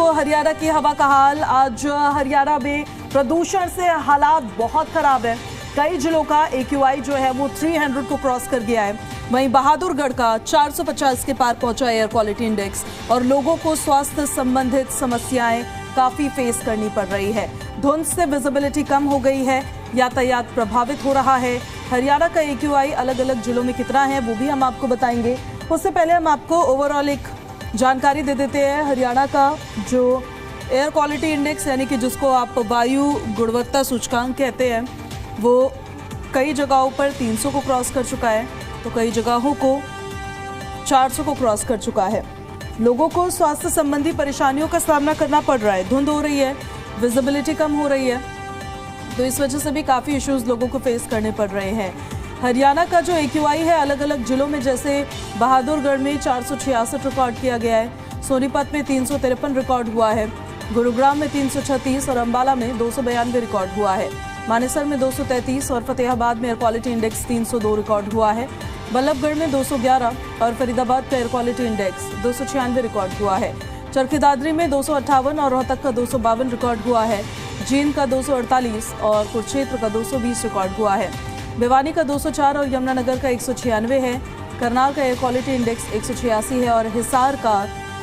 आपको हरियाणा की हवा का हाल। आज हरियाणा में प्रदूषण से हालात बहुत खराब है। कई जिलों का AQI जो है वो 300 को क्रॉस कर गया है। वहीं बहादुरगढ़ का 450 के पार पहुंचा एयर क्वालिटी इंडेक्स और लोगों को स्वास्थ्य संबंधित समस्याएं काफी फेस करनी पड़ रही है। धुंध से विजिबिलिटी कम हो गई है, यातायात प्रभावित हो रहा है। हरियाणा का AQI अलग अलग जिलों में कितना है वो भी हम आपको बताएंगे। उससे पहले हम आपको ओवरऑल एक जानकारी दे देते हैं। हरियाणा का जो एयर क्वालिटी इंडेक्स यानी कि जिसको आप वायु गुणवत्ता सूचकांक कहते हैं, वो कई जगहों पर 300 को क्रॉस कर चुका है तो कई जगहों को 400 को क्रॉस कर चुका है। लोगों को स्वास्थ्य संबंधी परेशानियों का सामना करना पड़ रहा है। धुंध हो रही है, विजिबिलिटी कम हो रही है, तो इस वजह से भी काफ़ी इश्यूज लोगों को फेस करने पड़ रहे हैं। हरियाणा का जो AQI है अलग अलग जिलों में, जैसे बहादुरगढ़ में 466 रिकॉर्ड किया गया है, सोनीपत में 353 रिकॉर्ड हुआ है, गुरुग्राम में 336 और अंबाला में 292 रिकॉर्ड हुआ है। मानेसर में 233 और फतेहाबाद में एयर क्वालिटी इंडेक्स 302 रिकॉर्ड हुआ है। बल्लभगढ़ में 211 और फरीदाबाद का एयर क्वालिटी इंडेक्स 296 रिकॉर्ड हुआ है। चरखी दादरी में 258 और रोहतक का 252 रिकॉर्ड हुआ है। जींद का 248 और कुरुक्षेत्र का 220 रिकॉर्ड हुआ है। भिवानी का 204 और यमुनानगर का 196 है। करनाल का एयर क्वालिटी इंडेक्स 186 है और हिसार का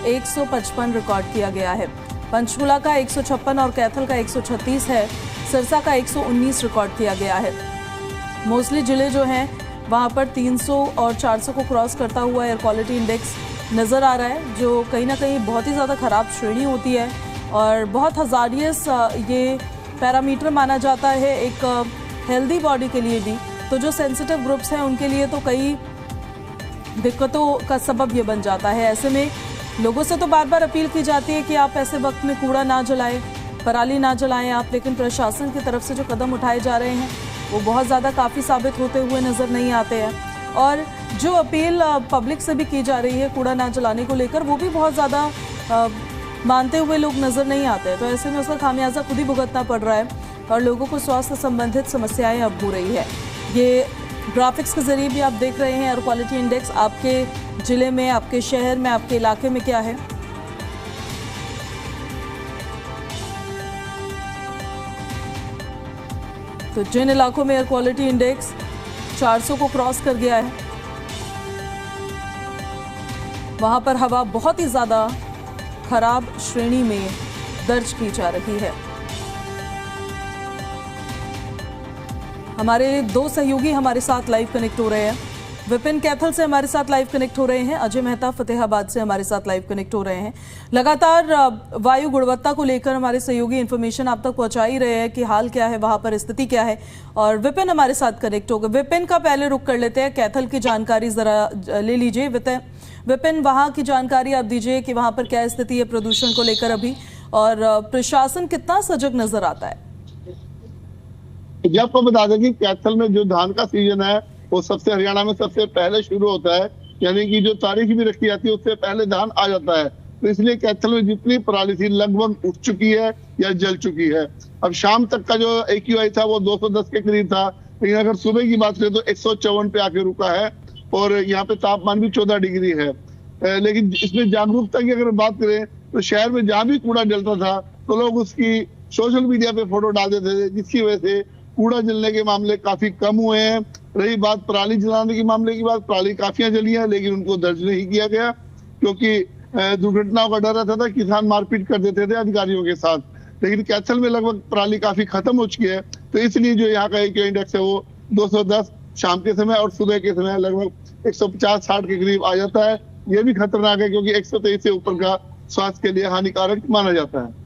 155 रिकॉर्ड किया गया है। पंचकुला का 156 और कैथल का 136 है। सिरसा का 119 रिकॉर्ड किया गया है। मोस्टली जिले जो हैं वहाँ पर 300 और 400 को क्रॉस करता हुआ एयर क्वालिटी इंडेक्स नज़र आ रहा है, जो कहीं ना कहीं बहुत ही ज़्यादा ख़राब श्रेणी होती है और बहुत हज़ारियस ये पैरामीटर माना जाता है एक हेल्दी बॉडी के लिए भी। तो जो सेंसिटिव ग्रुप्स हैं उनके लिए तो कई दिक्कतों का सबब ये बन जाता है। ऐसे में लोगों से तो बार बार अपील की जाती है कि आप ऐसे वक्त में कूड़ा ना जलाएं, पराली ना जलाएं आप, लेकिन प्रशासन की तरफ से जो कदम उठाए जा रहे हैं वो बहुत ज़्यादा काफ़ी साबित होते हुए नज़र नहीं आते हैं। और जो अपील पब्लिक से भी की जा रही है कूड़ा ना जलाने को लेकर, वो भी बहुत ज़्यादा मानते हुए लोग नज़र नहीं आते। तो ऐसे में उसका खामियाजा खुद ही भुगतना पड़ रहा है और लोगों को स्वास्थ्य संबंधित समस्याएं अब हो रही है। ये ग्राफिक्स के जरिए भी आप देख रहे हैं एयर क्वालिटी इंडेक्स आपके ज़िले में, आपके शहर में, आपके इलाके में क्या है। तो जिन इलाकों में एयर क्वालिटी इंडेक्स 400 को क्रॉस कर गया है वहां पर हवा बहुत ही ज़्यादा खराब श्रेणी में दर्ज की जा रही है। हमारे दो सहयोगी हमारे साथ लाइव कनेक्ट हो रहे हैं। विपिन कैथल से हमारे साथ लाइव कनेक्ट हो रहे हैं, अजय मेहता फतेहाबाद से हमारे साथ लाइव कनेक्ट हो रहे हैं। लगातार वायु गुणवत्ता को लेकर हमारे सहयोगी इन्फॉर्मेशन आप तक पहुंचा ही रहे हैं कि हाल क्या है, वहां पर स्थिति क्या है। और विपिन हमारे साथ कनेक्ट हो गए। विपिन का पहले रुख कर लेते हैं, कैथल की जानकारी जरा ले लीजिए। विपिन, वहां की जानकारी आप दीजिए कि वहां पर क्या स्थिति है प्रदूषण को लेकर अभी, और प्रशासन कितना सजग नजर आता है। आपको बता दें कि कैथल में जो धान का सीजन है वो सबसे हरियाणा में सबसे पहले शुरू होता है, यानी कि जो तारीख भी रखी जाती है उससे पहले धान आ जाता है। तो इसलिए कैथल में जितनी पराली थी लगभग उठ चुकी है या जल चुकी है। अब शाम तक का जो AQI था वो 210 के करीब था, लेकिन अगर सुबह की बात करें तो 154 पे आके रुका है और यहाँ पे तापमान भी 14 डिग्री है। लेकिन इसमें जागरूकता की अगर बात करें तो शहर में जहाँ भी कूड़ा जलता था तो लोग उसकी सोशल मीडिया पे फोटो डाल देते थे, जिसकी वजह से कूड़ा जलने के मामले काफी कम हुए हैं। रही बात पराली जलाने के मामले की बात, पराली काफियां जली है लेकिन उनको दर्ज नहीं किया गया क्योंकि दुर्घटनाओं का डर रहता था, किसान मारपीट कर देते थे अधिकारियों के साथ। लेकिन कैथल में लगभग पराली काफी खत्म हो चुकी है, तो इसलिए जो यहाँ का AQI इंडेक्स है वो 210 शाम के समय और सुबह के समय लगभग 150-60 के करीब आ जाता है। ये भी खतरनाक है क्योंकि 123 से ऊपर का स्वास्थ्य के लिए हानिकारक माना जाता है।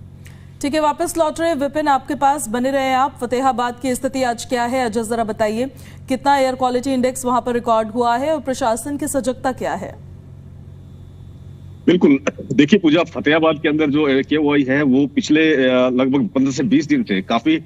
ठीक है, वापस लौट रहे विपिन आपके पास, बने रहे आप। फतेहाबाद की स्थिति आज क्या है, अजय जरा बताइए, कितना एयर क्वालिटी इंडेक्स वहां पर रिकॉर्ड हुआ है और प्रशासन की सजगता क्या है। बिल्कुल, देखिए पूजा, फतेहाबाद के अंदर जो AQI है वो पिछले लगभग 15 से 20 दिन से काफी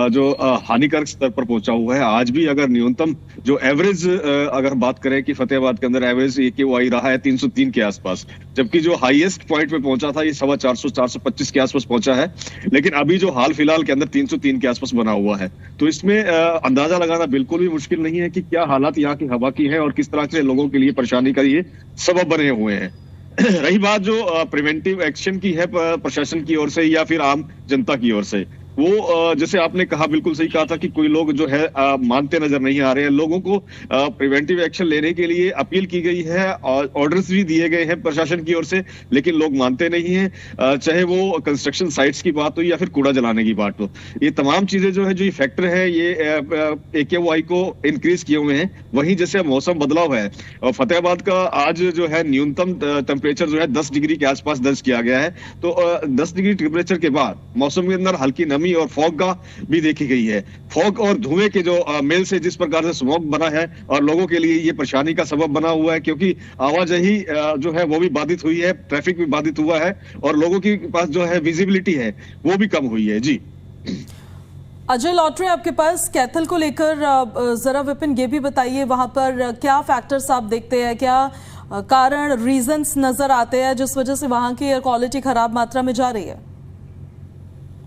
जो हानिकारक स्तर पर पहुंचा हुआ है। आज भी अगर न्यूनतम जो एवरेज अगर बात करें कि फतेहाबाद के अंदर एवरेज AQI रहा है 303 के आसपास, जबकि जो हाईएस्ट पॉइंट पे पहुंचा था ये 425 के आसपास पहुंचा है। लेकिन अभी जो हाल फिलहाल के अंदर 303 के आसपास बना हुआ है, तो इसमें अंदाजा लगाना बिल्कुल भी मुश्किल नहीं है कि क्या हालात यहाँ की हवा की है और किस तरह से लोगों के लिए परेशानी का ये सबब बने हुए हैं। रही बात जो प्रिवेंटिव एक्शन की है प्रशासन की ओर से या फिर आम जनता की ओर से, वो जैसे आपने कहा, बिल्कुल सही कहा था कि कोई लोग जो है मानते नजर नहीं आ रहे हैं। लोगों को प्रिवेंटिव एक्शन लेने के लिए अपील की गई है और ऑर्डर्स भी दिए गए हैं प्रशासन की ओर से, लेकिन लोग मानते नहीं हैं। चाहे वो कंस्ट्रक्शन साइट्स की बात हो या फिर कूड़ा जलाने की बात हो, ये तमाम चीजें जो है, जो ये फैक्टर है, ये AQI को इंक्रीज किए हुए हैं। वहीं जैसे मौसम बदलाव है, और फतेहाबाद का आज जो है न्यूनतम टेम्परेचर जो है 10 डिग्री के आसपास दर्ज किया गया है। तो 10 डिग्री टेम्परेचर के बाद मौसम के अंदर हल्की नमी और फॉग का भी देखी गई है। फॉग और धुएं के जो मेल से जिस प्रकार से स्मोक बना है और लोगों के लिए ये परेशानी का सबब बना हुआ है, क्योंकि आवाजाही जो है वो भी बाधित हुई है, ट्रैफिक भी बाधित हुआ है और लोगों के पास जो है विजिबिलिटी है वो भी कम हुई है। जी अजय, लौट रहे आपके पास कैथल को लेकर जरा विपिन ये भी बताइए, वहां पर क्या फैक्टर्स आप देखते हैं, क्या कारण, रीजंस नजर आते हैं जिस वजह से वहां की एयर क्वालिटी खराब मात्रा में जा रही है?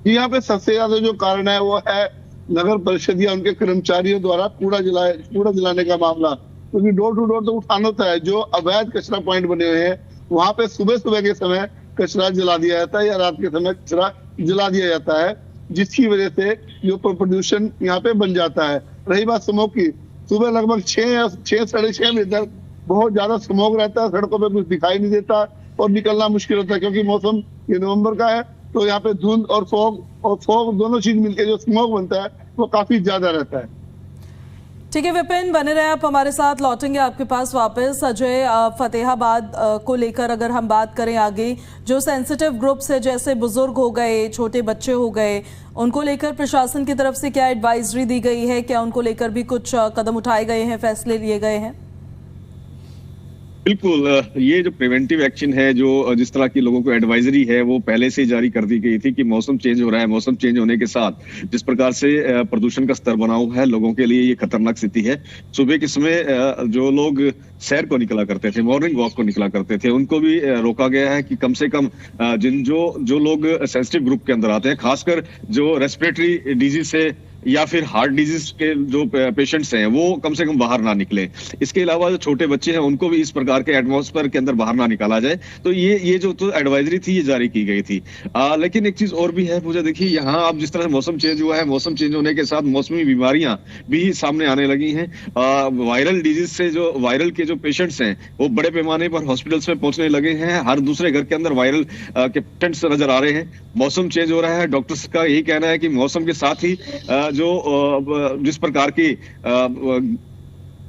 यहाँ पे सबसे ज्यादा जो कारण है वो है नगर परिषद या उनके कर्मचारियों द्वारा कूड़ा जलाने का मामला। क्योंकि डोर टू डोर तो उठाना होता है, जो अवैध कचरा पॉइंट बने हुए हैं वहां पे सुबह सुबह के समय कचरा जला दिया जाता है या रात के समय कचरा जला दिया जाता है, जिसकी वजह से जो प्रदूषण यहाँ पे बन जाता है। रही बात स्मोक की, सुबह लगभग 6 साढ़े 6 बजे तक बहुत ज्यादा स्मोक रहता है, सड़कों पे कुछ दिखाई नहीं देता और निकलना मुश्किल होता है, क्योंकि मौसम ये नवंबर का है, तो यहाँ पे धुंध और फॉग दोनों चीज मिलकर जो स्मोक बनता है वो काफी ज्यादा रहता है। ठीक है विपिन, बने रहे आप हमारे साथ, लौटेंगे आपके पास वापस। अजय, फतेहाबाद को लेकर अगर हम बात करें आगे, जो सेंसिटिव ग्रुप्स है जैसे बुजुर्ग हो गए, छोटे बच्चे हो गए, उनको लेकर प्रशासन की तरफ से क्या एडवाइजरी दी गई है? क्या उनको लेकर भी कुछ कदम उठाए गए हैं, फैसले लिए गए हैं? बिल्कुल, ये जो प्रिवेंटिव एक्शन है, जो जिस तरह की लोगों को एडवाइजरी है, वो पहले से जारी कर दी गई थी कि मौसम चेंज हो रहा है। मौसम चेंज होने के साथ जिस प्रकार से प्रदूषण का स्तर बना हुआ है, लोगों के लिए ये खतरनाक स्थिति है। सुबह के समय जो लोग सैर को निकला करते थे, मॉर्निंग वॉक को निकला करते थे, उनको भी रोका गया है कि कम से कम जो लोग सेंसिटिव ग्रुप के अंदर आते हैं, खासकर जो रेस्पिरेटरी डिजीज से या फिर हार्ट डिजीज के जो पेशेंट्स हैं, वो कम से कम बाहर ना निकले। इसके अलावा जो छोटे बच्चे हैं उनको भी इस प्रकार के एटमॉस्फेयर के अंदर बाहर ना निकाला जाए। तो ये जो तो एडवाइजरी थी ये जारी की गई थी। लेकिन एक चीज और भी है, मुझे देखिए, यहाँ अब जिस तरह से मौसम चेंज हुआ है, मौसम चेंज होने के साथ मौसमी बीमारियां भी सामने आने लगी हैं। वायरल डिजीज से जो वायरल के जो पेशेंट्स हैं वो बड़े पैमाने पर हॉस्पिटल्स में पहुंचने लगे हैं। हर दूसरे घर के अंदर वायरल के पेशेंट्स नजर आ रहे हैं। मौसम चेंज हो रहा है, डॉक्टर्स का यही कहना है कि मौसम के साथ ही जो जिस प्रकार की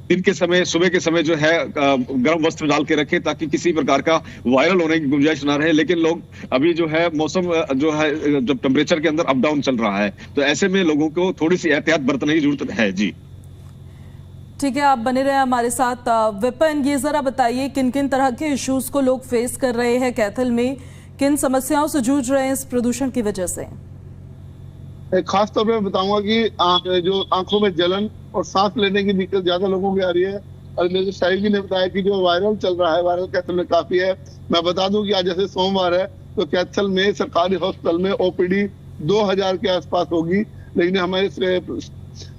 दिन के समय, सुबह के समय जो है गर्म वस्त्र डाल के रखें ताकि किसी प्रकार का वायरल होने की गुंजाइश ना रहे। लेकिन लोग अभी जो है मौसम जो है जब टेम्परेचर के अंदर अप डाउन चल रहा है, तो ऐसे में लोगों को थोड़ी सी एहतियात बरतने की जरूरत है। जी ठीक है, आप बने रहे हमारे साथ। विपिन, ये जरा बताइए किन किन तरह के इश्यूज को लोग फेस कर रहे हैं कैथल में, किन समस्याओं से जूझ रहे हैं इस प्रदूषण की वजह से? खास तौर पे बताऊंगा कि जो आंखों में जलन और सांस लेने की दिक्कत ज्यादा लोगों की आ रही है। और मेरे साहिब जी ने बताया कि जो वायरल चल रहा है, वायरल कैथल में काफी है। मैं बता दूं कि आज जैसे सोमवार है, तो कैथल में सरकारी हॉस्पिटल में OPD 2000 के आसपास होगी। लेकिन हमारे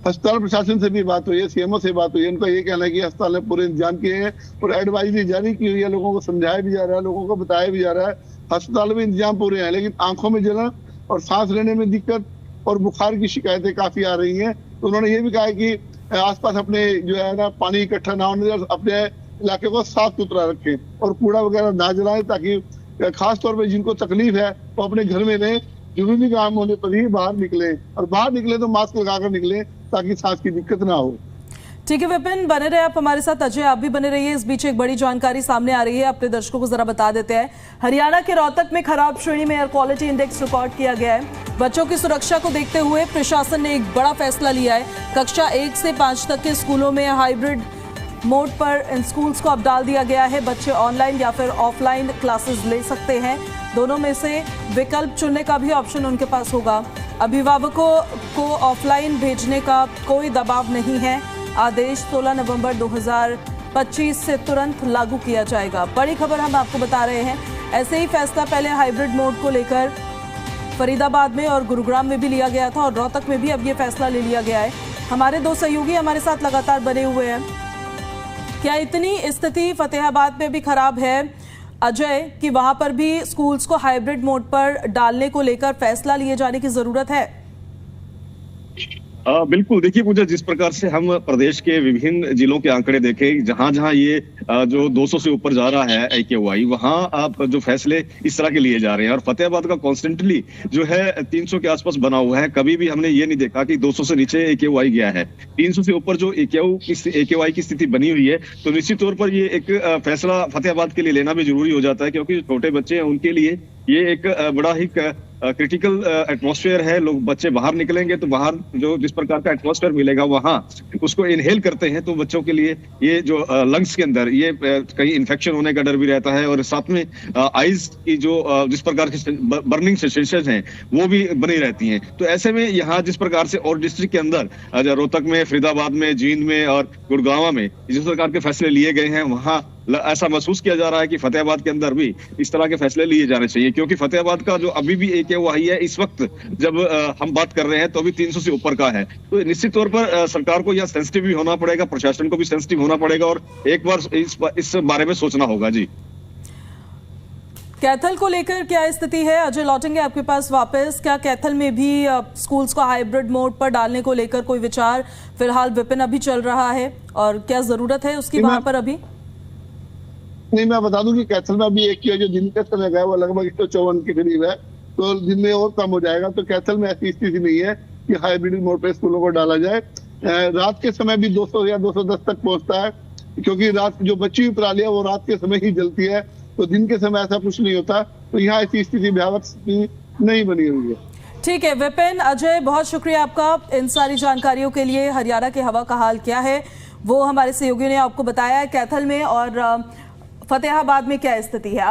अस्पताल प्रशासन से भी बात हुई है, CMO से बात हुई है, उनका ये कहना है कि अस्पताल ने पूरे इंतजाम किए हैं और एडवाइजरी जारी की हुई है। लोगों को समझाया भी जा रहा है, लोगों को बताया भी जा रहा है, अस्पताल में इंतजाम पूरे हैं। लेकिन आंखों में जलन और सांस लेने में दिक्कत और बुखार की शिकायतें काफी आ रही हैं। तो उन्होंने ये भी कहा है कि आसपास अपने जो है ना पानी इकट्ठा ना होने दें, अपने इलाके को साफ सुथरा रखें और कूड़ा वगैरह ना जलाएं, ताकि खास तौर पे जिनको तकलीफ है वो अपने घर में रहें, जरूरी काम होने पर ही बाहर निकले, और बाहर निकले तो मास्क लगाकर निकले ताकि सांस की दिक्कत ना हो। ठीक है विपिन, बने रहे आप हमारे साथ। अजय, आप भी बने रहिए। इस बीच एक बड़ी जानकारी सामने आ रही है, अपने दर्शकों को जरा बता देते हैं। हरियाणा के रोहतक में खराब श्रेणी में एयर क्वालिटी इंडेक्स रिकॉर्ड किया गया है। बच्चों की सुरक्षा को देखते हुए प्रशासन ने एक बड़ा फैसला लिया है। कक्षा 1 से 5 तक के स्कूलों में हाइब्रिड मोड पर इन स्कूल्स को अब डाल दिया गया है। बच्चे ऑनलाइन या फिर ऑफलाइन क्लासेस ले सकते हैं, दोनों में से विकल्प चुनने का भी ऑप्शन उनके पास होगा। अभिभावकों को ऑफलाइन भेजने का कोई दबाव नहीं है। आदेश 16 नवंबर 2025 से तुरंत लागू किया जाएगा। बड़ी खबर हम आपको बता रहे हैं। ऐसे ही फैसला पहले हाइब्रिड मोड को लेकर फरीदाबाद में और गुरुग्राम में भी लिया गया था और रोहतक में भी अब ये फैसला ले लिया गया है। हमारे 2 सहयोगी हमारे साथ लगातार बने हुए हैं। क्या इतनी स्थिति फतेहाबाद में भी खराब है? अजय कि वहां पर भी स्कूल्स को हाइब्रिड मोड पर डालने को लेकर फैसला लिए जाने की जरूरत है? बिल्कुल, देखिए पूजा, जिस प्रकार से हम प्रदेश के विभिन्न जिलों के आंकड़े देखें, जहां जहां ये जो 200 से ऊपर जा रहा है AQI, वहां आप जो फैसले इस तरह के लिए जा रहे हैं। और फतेहाबाद का कॉन्स्टेंटली जो है 300 के आसपास बना हुआ है। कभी भी हमने ये नहीं देखा कि 200 से नीचे AQI गया है। 300 से ऊपर जो AQI की स्थिति बनी हुई है, तो निश्चित तौर पर ये एक फैसला फतेहाबाद के लिए लेना भी जरूरी हो जाता है, क्योंकि छोटे बच्चे हैं उनके लिए ये एक बड़ा ही क्रिटिकल एटमॉस्फेयर है। लोग बच्चे बाहर निकलेंगे तो बाहर जो जिस प्रकार का एटमॉस्फेयर मिलेगा वहां उसको इनहेल करते हैं, तो बच्चों के लिए ये जो लंग्स के अंदर ये कहीं इन्फेक्शन होने का डर भी रहता है। और साथ में आईज की जो जिस प्रकार की बर्निंग सेंसेशन है वो भी बनी रहती हैं। तो ऐसे में यहाँ जिस प्रकार से और डिस्ट्रिक्ट के अंदर रोहतक में, फरीदाबाद में, जींद में और गुड़गांव में जिस प्रकार के फैसले लिए गए हैं, वहां ऐसा महसूस किया जा रहा है कि फतेहाबाद के अंदर भी इस तरह के फैसले लिए जाने चाहिए। क्योंकि फतेहाबाद का जो अभी भी AQI है इस वक्त जब हम बात कर रहे हैं तो अभी 300 से ऊपर का है। तो निश्चित तौर पर सरकार को यह सेंसिटिव भी होना पड़ेगा, प्रशासन को भी सेंसिटिव होना पड़ेगा और एक बार इस बारे में सोचना होगा। जी, कैथल को लेकर क्या स्थिति है? अजय, लौटेंगे आपके पास वापस। क्या कैथल में भी स्कूल्स को हाइब्रिड मोड पर डालने को लेकर कोई विचार फिलहाल विपिन अभी चल रहा है, और क्या जरूरत है उसकी वहां पर अभी? नहीं, मैं बता दूं कि कैथल में अभी AQI जो दिन का समय गया वो लगभग 154 के करीब है, तो दिन में और कम हो जाएगा। तो कैथल में ऐसी स्थिति नहीं है कि हाइब्रिड मोड पे स्कूलों को डाला जाए। रात के समय भी 200 या 210 तक पहुंचता है, क्योंकि रात जो बची हुई पराली है वो रात के समय ही जलती है, तो दिन के समय ऐसा कुछ नहीं होता। तो यहाँ ऐसी स्थिति भयावह नहीं बनी हुई है। ठीक है विपिन, अजय, बहुत शुक्रिया आपका इन सारी जानकारियों के लिए। हरियाणा के हवा का हाल क्या है वो हमारे सहयोगियों ने आपको बताया है, कैथल में और फतेहाबाद में क्या स्थिति है।